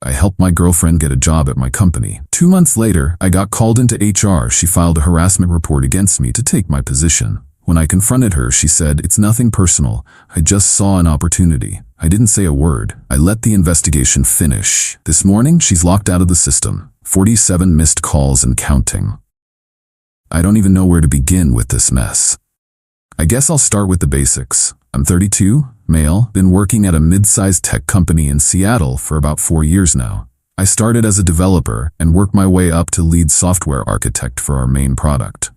I helped my girlfriend get a job at my company. 2 months later, I got called into HR. She filed a harassment report against me to take my position. When I confronted her, she said, "It's nothing personal. I just saw an opportunity." I didn't say a word. I let the investigation finish. This morning, she's locked out of the system. 47 missed calls and counting. I don't even know where to begin with this mess. I guess I'll start with the basics. I'm 32, male, been working at a mid-sized tech company in Seattle for about 4 years now. I started as a developer and worked my way up to lead software architect for our main product.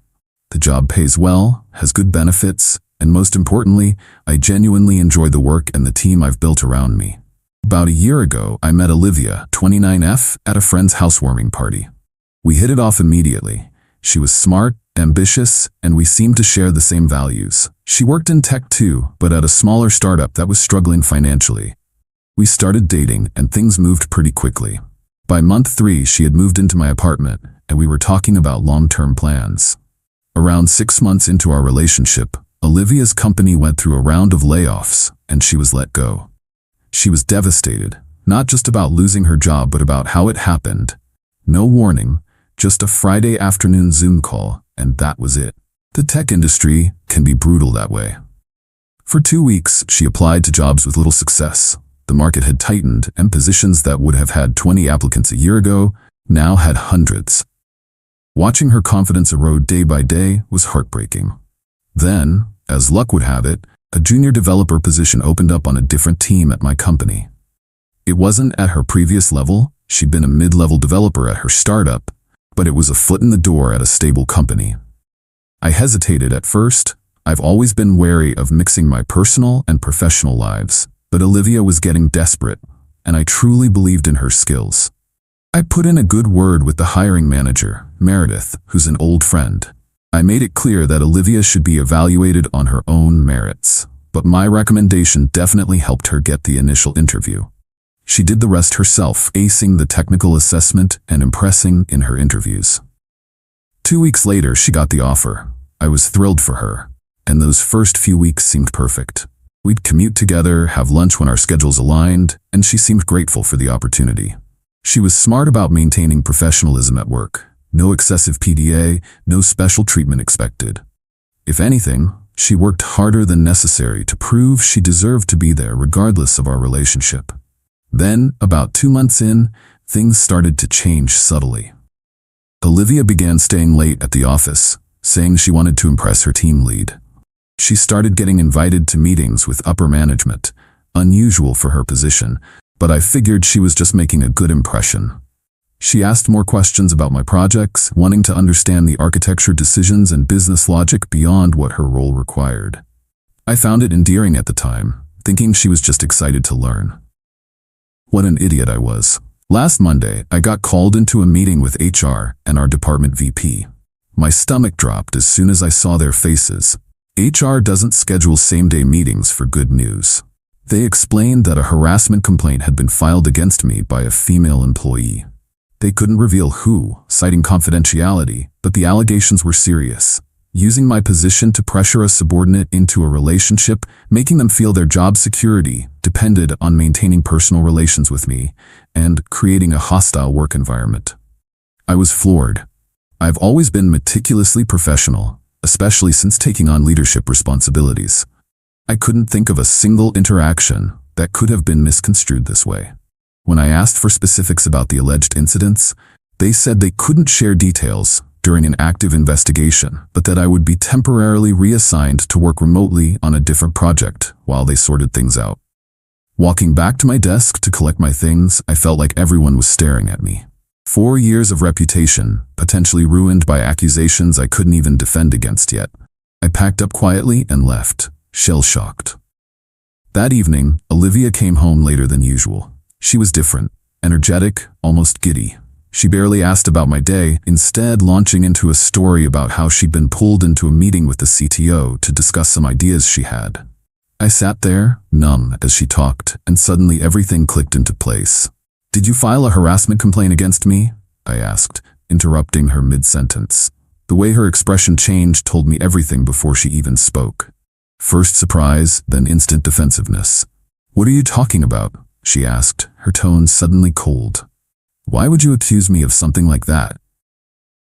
The job pays well, has good benefits, and most importantly, I genuinely enjoy the work and the team I've built around me. About a year ago, I met Olivia, 29F, at a friend's housewarming party. We hit it off immediately. She was smart, ambitious, and we seemed to share the same values. She worked in tech too, but at a smaller startup that was struggling financially. We started dating, and things moved pretty quickly. By month 3, she had moved into my apartment, and we were talking about long-term plans. Around 6 months into our relationship, Olivia's company went through a round of layoffs, and she was let go. She was devastated, not just about losing her job, but about how it happened. No warning, just a Friday afternoon Zoom call, and that was it. The tech industry can be brutal that way. For 2 weeks, she applied to jobs with little success. The market had tightened, and positions that would have had 20 applicants a year ago now had hundreds. Watching her confidence erode day by day was heartbreaking. Then, as luck would have it, a junior developer position opened up on a different team at my company. It wasn't at her previous level. She'd been a mid-level developer at her startup, but it was a foot in the door at a stable company. I hesitated at first. I've always been wary of mixing my personal and professional lives, but Olivia was getting desperate, and I truly believed in her skills. I put in a good word with the hiring manager, Meredith, who's an old friend. I made it clear that Olivia should be evaluated on her own merits, but my recommendation definitely helped her get the initial interview. She did the rest herself, acing the technical assessment and impressing in her interviews. 2 weeks later, she got the offer. I was thrilled for her, and those first few weeks seemed perfect. We'd commute together, have lunch when our schedules aligned, and she seemed grateful for the opportunity. She was smart about maintaining professionalism at work. No excessive PDA, no special treatment expected. If anything, she worked harder than necessary to prove she deserved to be there regardless of our relationship. Then, about 2 months in, things started to change subtly. Olivia began staying late at the office, saying she wanted to impress her team lead. She started getting invited to meetings with upper management, unusual for her position, but I figured she was just making a good impression. She asked more questions about my projects, wanting to understand the architecture decisions and business logic beyond what her role required. I found it endearing at the time, thinking she was just excited to learn. What an idiot I was. Last Monday, I got called into a meeting with HR and our department VP. My stomach dropped as soon as I saw their faces. HR doesn't schedule same-day meetings for good news. They explained that a harassment complaint had been filed against me by a female employee. They couldn't reveal who, citing confidentiality, but the allegations were serious. Using my position to pressure a subordinate into a relationship, making them feel their job security depended on maintaining personal relations with me, and creating a hostile work environment. I was floored. I've always been meticulously professional, especially since taking on leadership responsibilities. I couldn't think of a single interaction that could have been misconstrued this way. When I asked for specifics about the alleged incidents, they said they couldn't share details during an active investigation, but that I would be temporarily reassigned to work remotely on a different project while they sorted things out. Walking back to my desk to collect my things, I felt like everyone was staring at me. 4 years of reputation, potentially ruined by accusations I couldn't even defend against yet. I packed up quietly and left, shell-shocked. That evening, Olivia came home later than usual. She was different, energetic, almost giddy. She barely asked about my day, instead launching into a story about how she'd been pulled into a meeting with the CTO to discuss some ideas she had. I sat there, numb, as she talked, and suddenly everything clicked into place. "Did you file a harassment complaint against me?" I asked, interrupting her mid-sentence. The way her expression changed told me everything before she even spoke. First surprise, then instant defensiveness. "What are you talking about?" she asked, her tone suddenly cold. Why would you accuse me of something like that?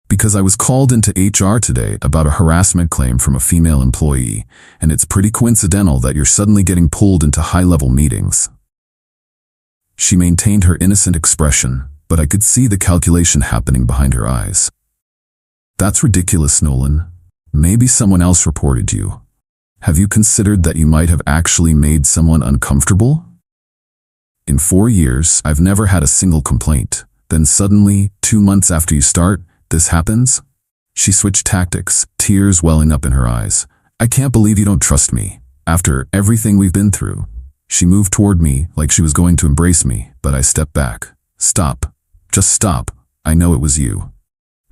Because I was called into HR today about a harassment claim from a female employee, and it's pretty coincidental that you're suddenly getting pulled into high-level meetings. She maintained her innocent expression, but I could see the calculation happening behind her eyes. That's ridiculous, Nolan. Maybe someone else reported you. Have you considered that you might have actually made someone uncomfortable? In 4 years, I've never had a single complaint. Then suddenly, 2 months after you start, this happens? She switched tactics, tears welling up in her eyes. I can't believe you don't trust me. After everything we've been through. She moved toward me like she was going to embrace me, but I stepped back. Stop. Just stop. I know it was you.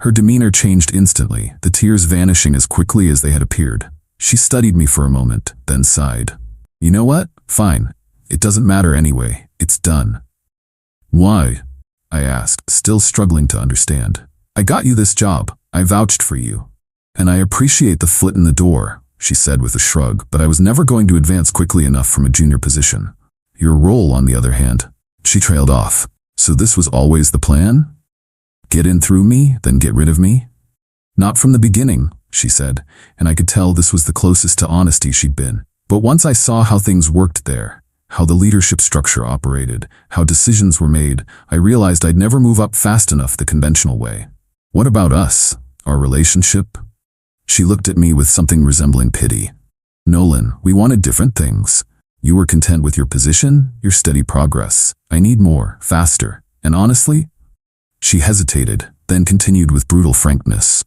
Her demeanor changed instantly, the tears vanishing as quickly as they had appeared. She studied me for a moment, then sighed. You know what? Fine. It doesn't matter anyway. It's done. Why? I asked, still struggling to understand. I got you this job. I vouched for you. And I appreciate the foot in the door, she said with a shrug, but I was never going to advance quickly enough from a junior position. Your role, on the other hand, she trailed off. So this was always the plan? Get in through me, then get rid of me? Not from the beginning, she said, and I could tell this was the closest to honesty she'd been. But once I saw how things worked there, how the leadership structure operated, how decisions were made, I realized I'd never move up fast enough the conventional way. What about us? Our relationship? She looked at me with something resembling pity. Nolan, we wanted different things. You were content with your position, your steady progress. I need more, faster. And honestly, she hesitated, then continued with brutal frankness.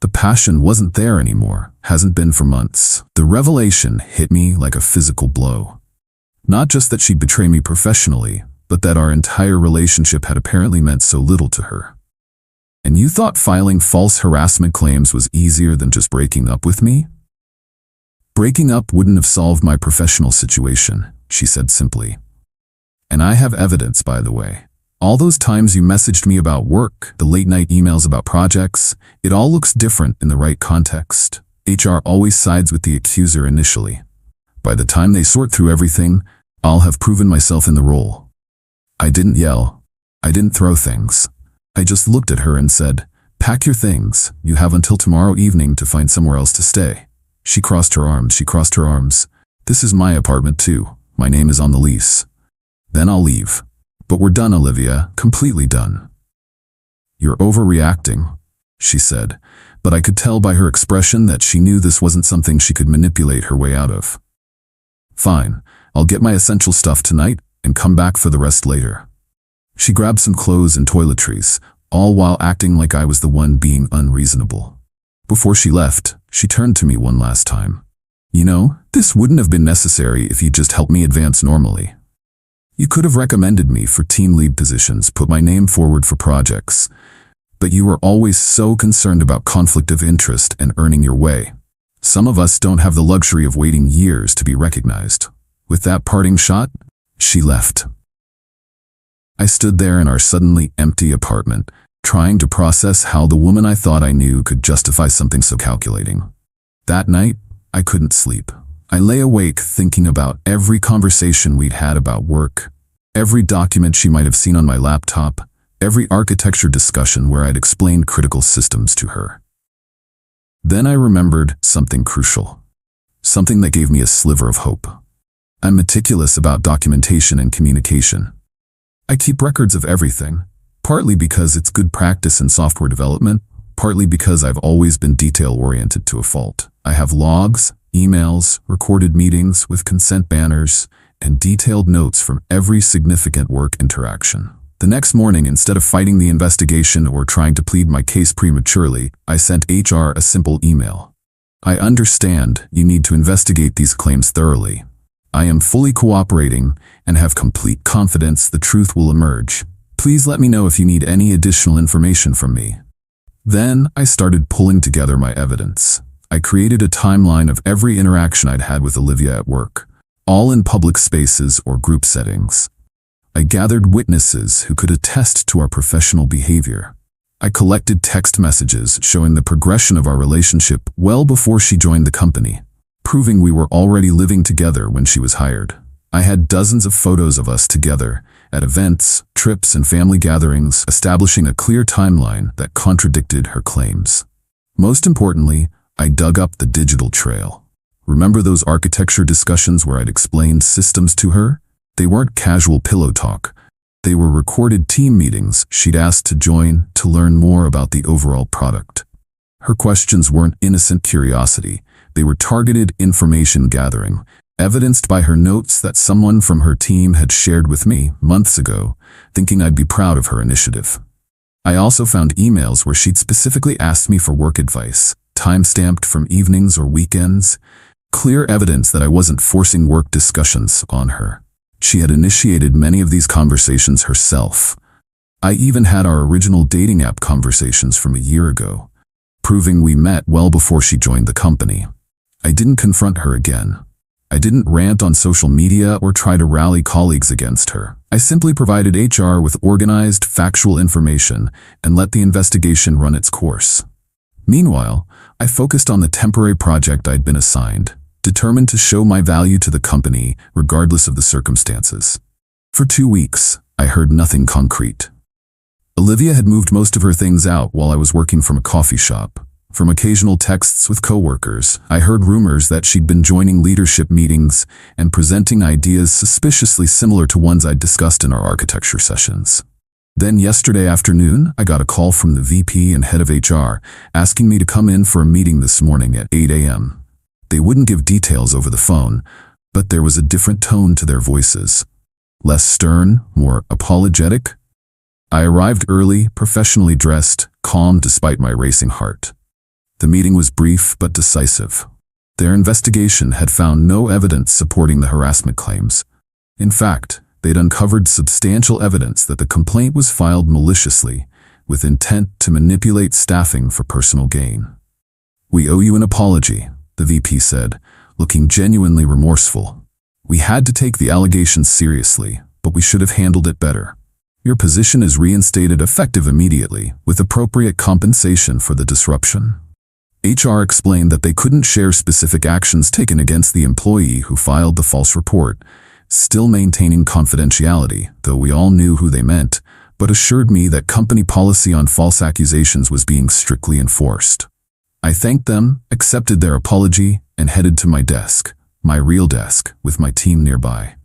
The passion wasn't there anymore, hasn't been for months. The revelation hit me like a physical blow. Not just that she'd betray me professionally, but that our entire relationship had apparently meant so little to her. And you thought filing false harassment claims was easier than just breaking up with me? Breaking up wouldn't have solved my professional situation, she said simply. And I have evidence, by the way. All those times you messaged me about work, the late-night emails about projects, it all looks different in the right context. HR always sides with the accuser initially. By the time they sort through everything, I'll have proven myself in the role. I didn't yell. I didn't throw things. I just looked at her and said, pack your things. You have until tomorrow evening to find somewhere else to stay. She crossed her arms. This is my apartment too. My name is on the lease. Then I'll leave. But we're done, Olivia, completely done. You're overreacting, she said, but I could tell by her expression that she knew this wasn't something she could manipulate her way out of. Fine, I'll get my essential stuff tonight and come back for the rest later. She grabbed some clothes and toiletries, all while acting like I was the one being unreasonable. Before she left, she turned to me one last time. You know, this wouldn't have been necessary if you'd just helped me advance normally. You could have recommended me for team lead positions, put my name forward for projects, but you were always so concerned about conflict of interest and earning your way. Some of us don't have the luxury of waiting years to be recognized. With that parting shot, she left. I stood there in our suddenly empty apartment, trying to process how the woman I thought I knew could justify something so calculating. That night, I couldn't sleep. I lay awake thinking about every conversation we'd had about work, every document she might have seen on my laptop, every architecture discussion where I'd explained critical systems to her. Then I remembered something crucial, something that gave me a sliver of hope. I'm meticulous about documentation and communication. I keep records of everything, partly because it's good practice in software development, partly because I've always been detail-oriented to a fault. I have logs, emails, recorded meetings with consent banners, and detailed notes from every significant work interaction. The next morning, instead of fighting the investigation or trying to plead my case prematurely, I sent HR a simple email. I understand you need to investigate these claims thoroughly. I am fully cooperating and have complete confidence the truth will emerge. Please let me know if you need any additional information from me. Then I started pulling together my evidence. I created a timeline of every interaction I'd had with Olivia at work, all in public spaces or group settings. I gathered witnesses who could attest to our professional behavior. I collected text messages showing the progression of our relationship well before she joined the company, proving we were already living together when she was hired. I had dozens of photos of us together, at events, trips, and family gatherings, establishing a clear timeline that contradicted her claims. Most importantly, I dug up the digital trail. Remember those architecture discussions where I'd explained systems to her? They weren't casual pillow talk. They were recorded team meetings she'd asked to join to learn more about the overall product. Her questions weren't innocent curiosity. They were targeted information gathering, evidenced by her notes that someone from her team had shared with me months ago, thinking I'd be proud of her initiative. I also found emails where she'd specifically asked me for work advice, time-stamped from evenings or weekends, clear evidence that I wasn't forcing work discussions on her. She had initiated many of these conversations herself. I even had our original dating app conversations from a year ago, proving we met well before she joined the company. I didn't confront her again. I didn't rant on social media or try to rally colleagues against her. I simply provided HR with organized, factual information and let the investigation run its course. Meanwhile, I focused on the temporary project I'd been assigned, determined to show my value to the company regardless of the circumstances. For 2 weeks, I heard nothing concrete. Olivia had moved most of her things out while I was working from a coffee shop. From occasional texts with coworkers, I heard rumors that she'd been joining leadership meetings and presenting ideas suspiciously similar to ones I'd discussed in our architecture sessions. Then yesterday afternoon, I got a call from the VP and head of HR asking me to come in for a meeting this morning at 8 a.m. They wouldn't give details over the phone, but there was a different tone to their voices. Less stern, more apologetic. I arrived early, professionally dressed, calm despite my racing heart. The meeting was brief but decisive. Their investigation had found no evidence supporting the harassment claims. In fact, they'd uncovered substantial evidence that the complaint was filed maliciously, with intent to manipulate staffing for personal gain. "We owe you an apology," the VP said, looking genuinely remorseful. "We had to take the allegations seriously, but we should have handled it better. Your position is reinstated effective immediately, with appropriate compensation for the disruption." HR explained that they couldn't share specific actions taken against the employee who filed the false report, still maintaining confidentiality, though we all knew who they meant, but assured me that company policy on false accusations was being strictly enforced. I thanked them, accepted their apology, and headed to my desk, my real desk, with my team nearby.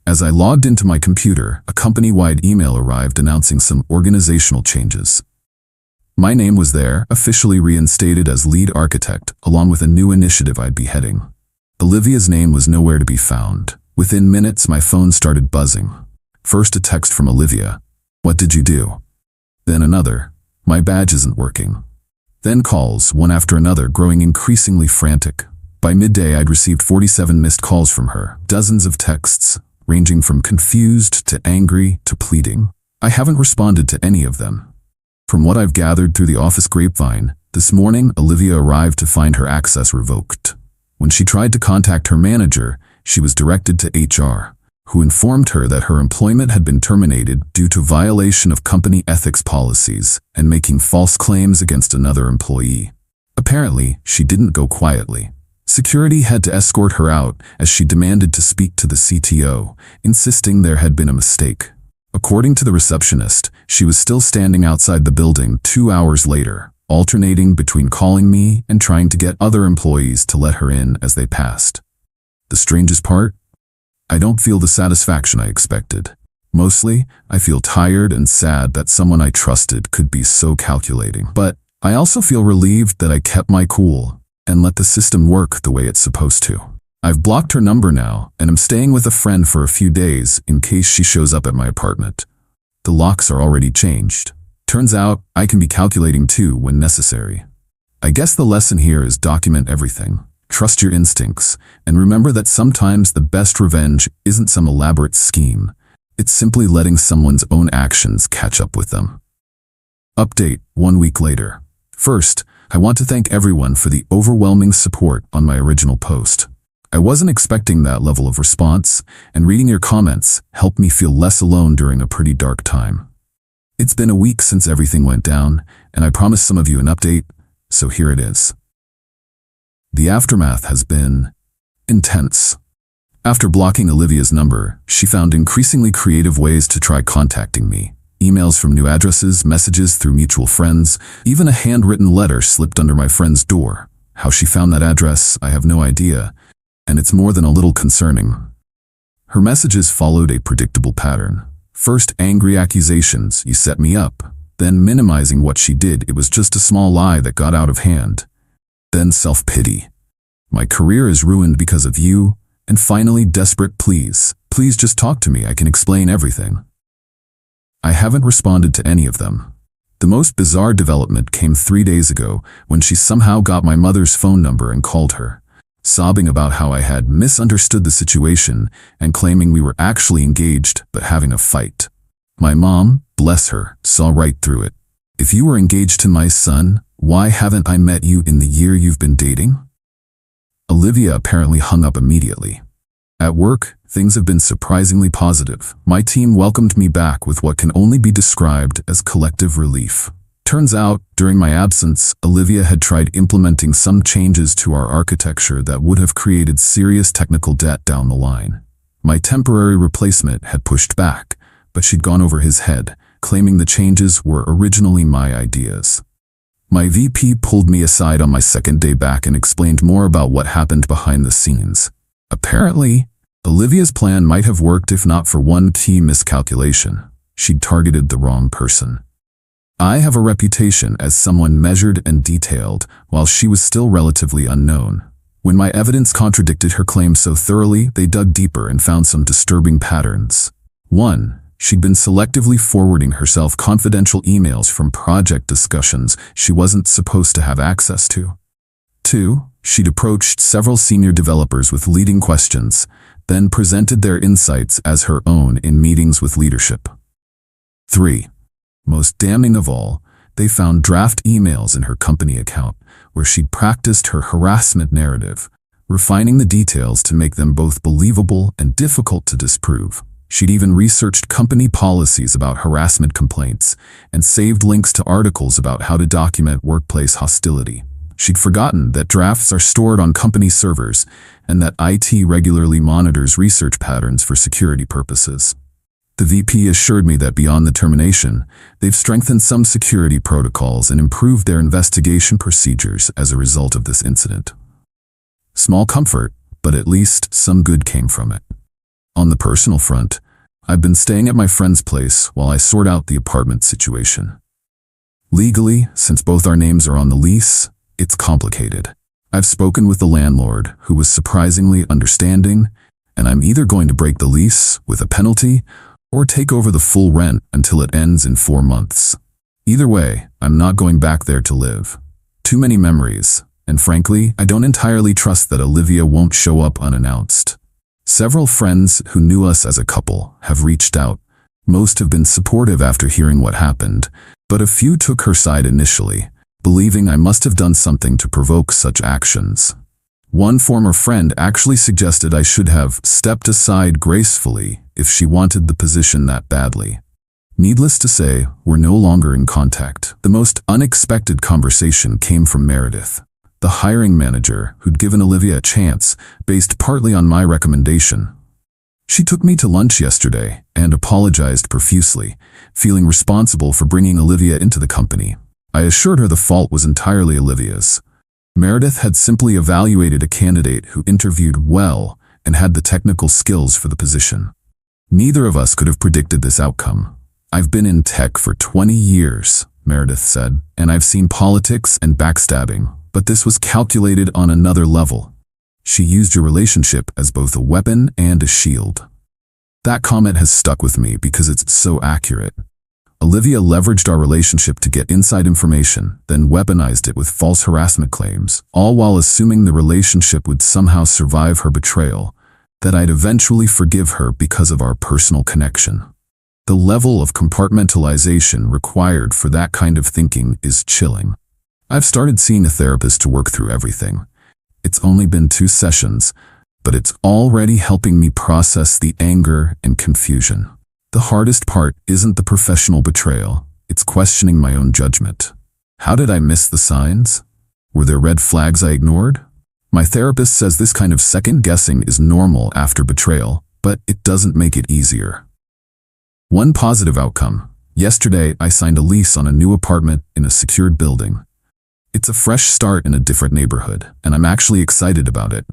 As I logged into my computer, a company-wide email arrived announcing some organizational changes. My name was there, officially reinstated as lead architect, along with a new initiative I'd be heading. Olivia's name was nowhere to be found. Within minutes, my phone started buzzing. First a text from Olivia. "What did you do?" Then another. "My badge isn't working." Then calls, one after another, growing increasingly frantic. By midday, I'd received 47 missed calls from her, dozens of texts, ranging from confused to angry to pleading. I haven't responded to any of them. From what I've gathered through the office grapevine, this morning Olivia arrived to find her access revoked. When she tried to contact her manager, she was directed to HR, who informed her that her employment had been terminated due to violation of company ethics policies and making false claims against another employee. Apparently, she didn't go quietly. Security had to escort her out as she demanded to speak to the CTO, insisting there had been a mistake. According to the receptionist, she was still standing outside the building 2 hours later, alternating between calling me and trying to get other employees to let her in as they passed. The strangest part? I don't feel the satisfaction I expected. Mostly, I feel tired and sad that someone I trusted could be so calculating. But I also feel relieved that I kept my cool and let the system work the way it's supposed to. I've blocked her number now, and I'm staying with a friend for a few days in case she shows up at my apartment. The locks are already changed. Turns out, I can be calculating too when necessary. I guess the lesson here is document everything, trust your instincts, and remember that sometimes the best revenge isn't some elaborate scheme. It's simply letting someone's own actions catch up with them. Update 1 week later. First, I want to thank everyone for the overwhelming support on my original post. I wasn't expecting that level of response, and reading your comments helped me feel less alone during a pretty dark time. It's been a week since everything went down, and I promised some of you an update, so here it is. The aftermath has been intense. After blocking Olivia's number, she found increasingly creative ways to try contacting me. Emails from new addresses, messages through mutual friends, even a handwritten letter slipped under my friend's door. How she found that address, I have no idea, and it's more than a little concerning. Her messages followed a predictable pattern. First, angry accusations, "You set me up." Then minimizing what she did, "It was just a small lie that got out of hand." Then self-pity. "My career is ruined because of you." And finally, desperate pleas. "Please just talk to me, I can explain everything." I haven't responded to any of them. The most bizarre development came 3 days ago when she somehow got my mother's phone number and called her, sobbing about how I had misunderstood the situation and claiming we were actually engaged but having a fight. My mom, bless her, saw right through it. "If you were engaged to my son, why haven't I met you in the year you've been dating?" Olivia apparently hung up immediately. At work, things have been surprisingly positive. My team welcomed me back with what can only be described as collective relief. Turns out, during my absence, Olivia had tried implementing some changes to our architecture that would have created serious technical debt down the line. My temporary replacement had pushed back, but she'd gone over his head, claiming the changes were originally my ideas. My VP pulled me aside on my second day back and explained more about what happened behind the scenes. Apparently, Olivia's plan might have worked if not for one key miscalculation. She'd targeted the wrong person. I have a reputation as someone measured and detailed, while she was still relatively unknown. When my evidence contradicted her claims so thoroughly, they dug deeper and found some disturbing patterns. 1. She'd been selectively forwarding herself confidential emails from project discussions she wasn't supposed to have access to. 2. She'd approached several senior developers with leading questions, then presented their insights as her own in meetings with leadership. 3. Most damning of all, they found draft emails in her company account where she'd practiced her harassment narrative, refining the details to make them both believable and difficult to disprove. She'd even researched company policies about harassment complaints and saved links to articles about how to document workplace hostility. She'd forgotten that drafts are stored on company servers and that IT regularly monitors research patterns for security purposes. The VP assured me that beyond the termination, they've strengthened some security protocols and improved their investigation procedures as a result of this incident. Small comfort, but at least some good came from it. On the personal front, I've been staying at my friend's place while I sort out the apartment situation. Legally, since both our names are on the lease, it's complicated. I've spoken with the landlord, who was surprisingly understanding, and I'm either going to break the lease with a penalty or take over the full rent until it ends in 4 months. Either way, I'm not going back there to live. Too many memories, and frankly, I don't entirely trust that Olivia won't show up unannounced. Several friends who knew us as a couple have reached out. Most have been supportive after hearing what happened, but a few took her side initially, believing I must have done something to provoke such actions. One former friend actually suggested I should have stepped aside gracefully if she wanted the position that badly. Needless to say, we're no longer in contact. The most unexpected conversation came from Meredith, the hiring manager who'd given Olivia a chance, based partly on my recommendation. She took me to lunch yesterday and apologized profusely, feeling responsible for bringing Olivia into the company. I assured her the fault was entirely Olivia's. Meredith had simply evaluated a candidate who interviewed well and had the technical skills for the position. Neither of us could have predicted this outcome. "I've been in tech for 20 years, Meredith said, "and I've seen politics and backstabbing, but this was calculated on another level." She used your relationship as both a weapon and a shield. That comment has stuck with me because it's so accurate. Olivia leveraged our relationship to get inside information, then weaponized it with false harassment claims, all while assuming the relationship would somehow survive her betrayal, that I'd eventually forgive her because of our personal connection. The level of compartmentalization required for that kind of thinking is chilling. I've started seeing a therapist to work through everything. It's only been 2 sessions, but it's already helping me process the anger and confusion. The hardest part isn't the professional betrayal, it's questioning my own judgment. How did I miss the signs? Were there red flags I ignored? My therapist says this kind of second guessing is normal after betrayal, but it doesn't make it easier. One positive outcome. Yesterday, I signed a lease on a new apartment in a secured building. It's a fresh start in a different neighborhood, and I'm actually excited about it.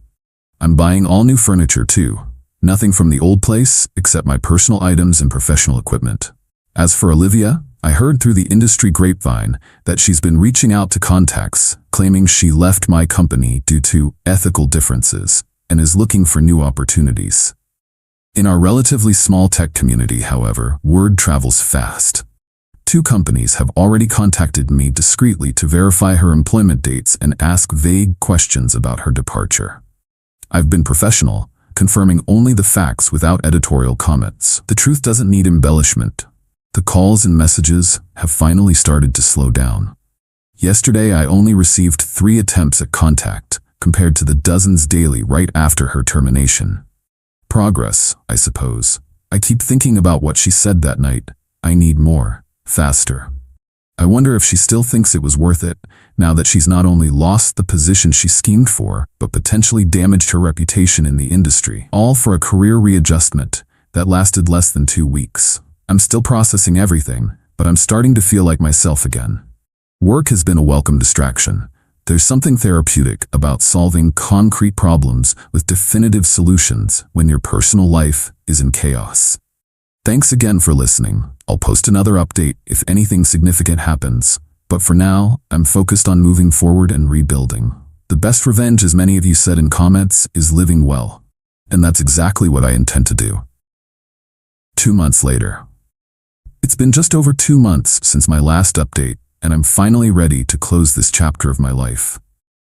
I'm buying all new furniture too. Nothing from the old place except my personal items and professional equipment. As for Olivia, I heard through the industry grapevine that she's been reaching out to contacts, claiming she left my company due to ethical differences and is looking for new opportunities. In our relatively small tech community, however, word travels fast. 2 companies have already contacted me discreetly to verify her employment dates and ask vague questions about her departure. I've been professional, confirming only the facts without editorial comments. The truth doesn't need embellishment. The calls and messages have finally started to slow down. Yesterday, I only received 3 attempts at contact, compared to the dozens daily right after her termination. Progress, I suppose. I keep thinking about what she said that night. I need more, faster. I wonder if she still thinks it was worth it, now that she's not only lost the position she schemed for, but potentially damaged her reputation in the industry, all for a career readjustment that lasted less than 2 weeks. I'm still processing everything, but I'm starting to feel like myself again. Work has been a welcome distraction. There's something therapeutic about solving concrete problems with definitive solutions when your personal life is in chaos. Thanks again for listening. I'll post another update if anything significant happens, but for now, I'm focused on moving forward and rebuilding. The best revenge, as many of you said in comments, is living well. And that's exactly what I intend to do. 2 months later. It's been just over 2 months since my last update, and I'm finally ready to close this chapter of my life.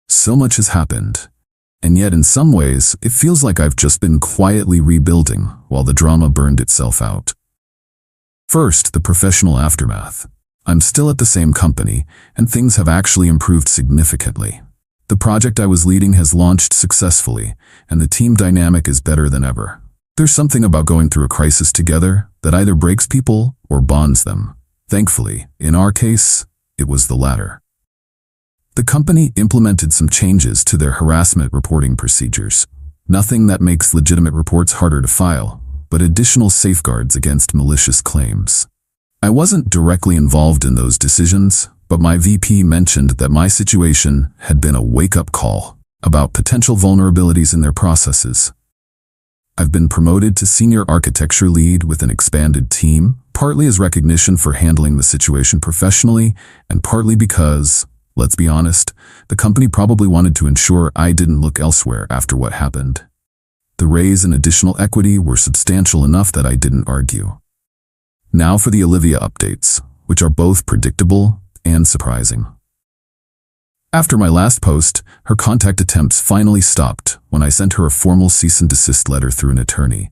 So much has happened, and yet in some ways, it feels like I've just been quietly rebuilding while the drama burned itself out. First, the professional aftermath. I'm still at the same company, and things have actually improved significantly. The project I was leading has launched successfully, and the team dynamic is better than ever. There's something about going through a crisis together that either breaks people or bonds them. Thankfully, in our case, it was the latter. The company implemented some changes to their harassment reporting procedures. Nothing that makes legitimate reports harder to file, but additional safeguards against malicious claims. I wasn't directly involved in those decisions, but my VP mentioned that my situation had been a wake-up call about potential vulnerabilities in their processes. I've been promoted to senior architecture lead with an expanded team, partly as recognition for handling the situation professionally, and partly because, let's be honest, the company probably wanted to ensure I didn't look elsewhere after what happened. The raise and additional equity were substantial enough that I didn't argue. Now for the Olivia updates, which are both predictable and surprising. After my last post, her contact attempts finally stopped when I sent her a formal cease and desist letter through an attorney.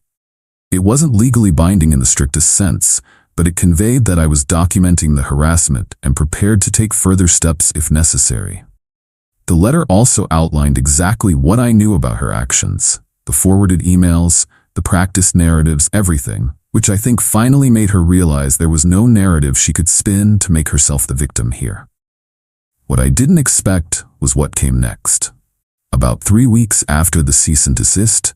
It wasn't legally binding in the strictest sense, but it conveyed that I was documenting the harassment and prepared to take further steps if necessary. The letter also outlined exactly what I knew about her actions, the forwarded emails, the practiced narratives, everything, which I think finally made her realize there was no narrative she could spin to make herself the victim here. What I didn't expect was what came next. About 3 weeks after the cease and desist,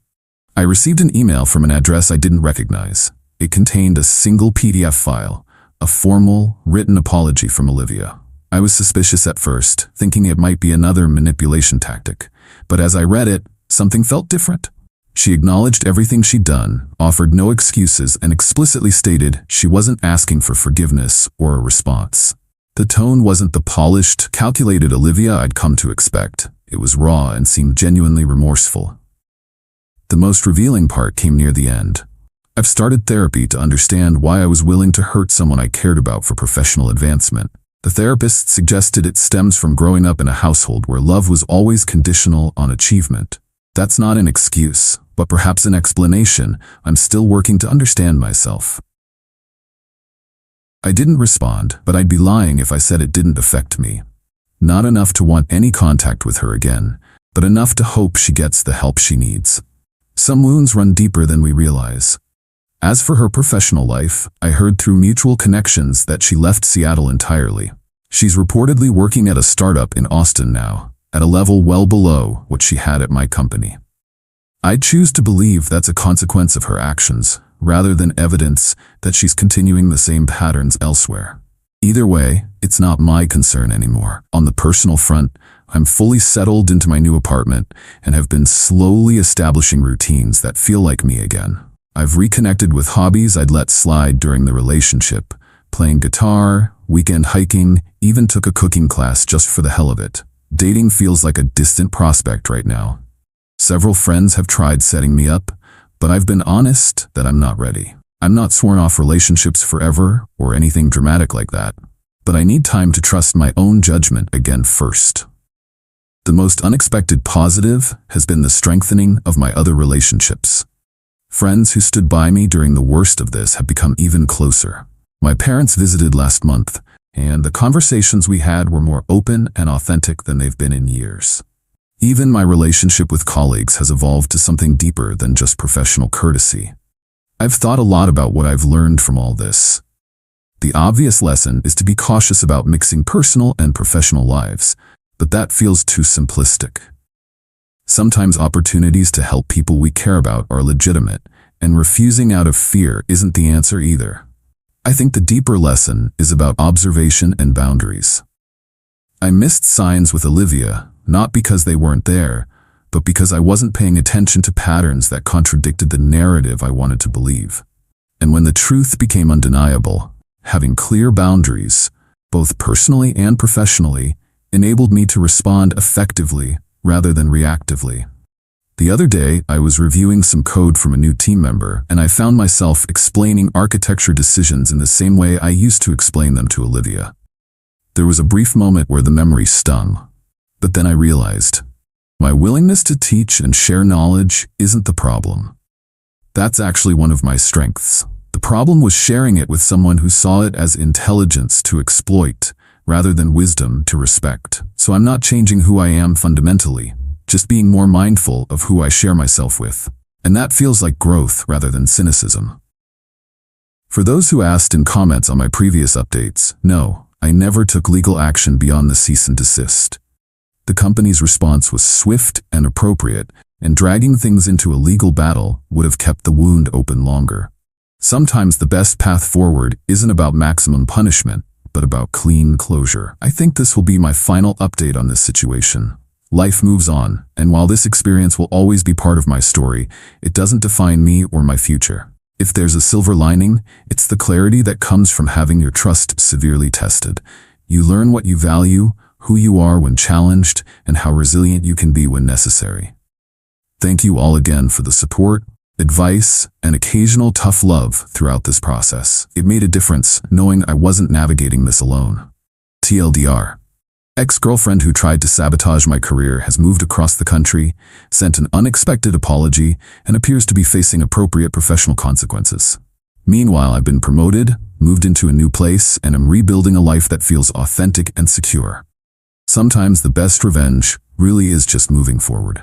I received an email from an address I didn't recognize. It contained a single PDF file, a formal, written apology from Olivia. I was suspicious at first, thinking it might be another manipulation tactic, but as I read it, something felt different. She acknowledged everything she'd done, offered no excuses, and explicitly stated she wasn't asking for forgiveness or a response. The tone wasn't the polished, calculated Olivia I'd come to expect. It was raw and seemed genuinely remorseful. The most revealing part came near the end. I've started therapy to understand why I was willing to hurt someone I cared about for professional advancement. The therapist suggested it stems from growing up in a household where love was always conditional on achievement. That's not an excuse, but perhaps an explanation. I'm still working to understand myself. I didn't respond, but I'd be lying if I said it didn't affect me. Not enough to want any contact with her again, but enough to hope she gets the help she needs. Some wounds run deeper than we realize. As for her professional life, I heard through mutual connections that she left Seattle entirely. She's reportedly working at a startup in Austin now, at a level well below what she had at my company. I choose to believe that's a consequence of her actions, rather than evidence that she's continuing the same patterns elsewhere. Either way, it's not my concern anymore. On the personal front, I'm fully settled into my new apartment and have been slowly establishing routines that feel like me again. I've reconnected with hobbies I'd let slide during the relationship, playing guitar, weekend hiking, even took a cooking class just for the hell of it. Dating feels like a distant prospect right now. Several friends have tried setting me up, but I've been honest that I'm not ready. I'm not sworn off relationships forever or anything dramatic like that, but I need time to trust my own judgment again first. The most unexpected positive has been the strengthening of my other relationships. Friends who stood by me during the worst of this have become even closer. My parents visited last month, and the conversations we had were more open and authentic than they've been in years. Even my relationship with colleagues has evolved to something deeper than just professional courtesy. I've thought a lot about what I've learned from all this. The obvious lesson is to be cautious about mixing personal and professional lives, but that feels too simplistic. Sometimes opportunities to help people we care about are legitimate, and refusing out of fear isn't the answer either. I think the deeper lesson is about observation and boundaries. I missed signs with Olivia, not because they weren't there, but because I wasn't paying attention to patterns that contradicted the narrative I wanted to believe. And when the truth became undeniable, having clear boundaries, both personally and professionally, enabled me to respond effectively rather than reactively. The other day, I was reviewing some code from a new team member, and I found myself explaining architecture decisions in the same way I used to explain them to Olivia. There was a brief moment where the memory stung, but then I realized, my willingness to teach and share knowledge isn't the problem. That's actually one of my strengths. The problem was sharing it with someone who saw it as intelligence to exploit, rather than wisdom to respect. So I'm not changing who I am fundamentally, just being more mindful of who I share myself with. And that feels like growth rather than cynicism. For those who asked in comments on my previous updates, no, I never took legal action beyond the cease and desist. The company's response was swift and appropriate, and dragging things into a legal battle would have kept the wound open longer. Sometimes the best path forward isn't about maximum punishment, but about clean closure. I think this will be my final update on this situation. Life moves on, and while this experience will always be part of my story, it doesn't define me or my future. If there's a silver lining, it's the clarity that comes from having your trust severely tested. You learn what you value, who you are when challenged, and how resilient you can be when necessary. Thank you all again for the support, advice, and occasional tough love throughout this process. It made a difference knowing I wasn't navigating this alone. TLDR. Ex-girlfriend who tried to sabotage my career has moved across the country, sent an unexpected apology, and appears to be facing appropriate professional consequences. Meanwhile, I've been promoted, moved into a new place, and am rebuilding a life that feels authentic and secure. Sometimes the best revenge really is just moving forward.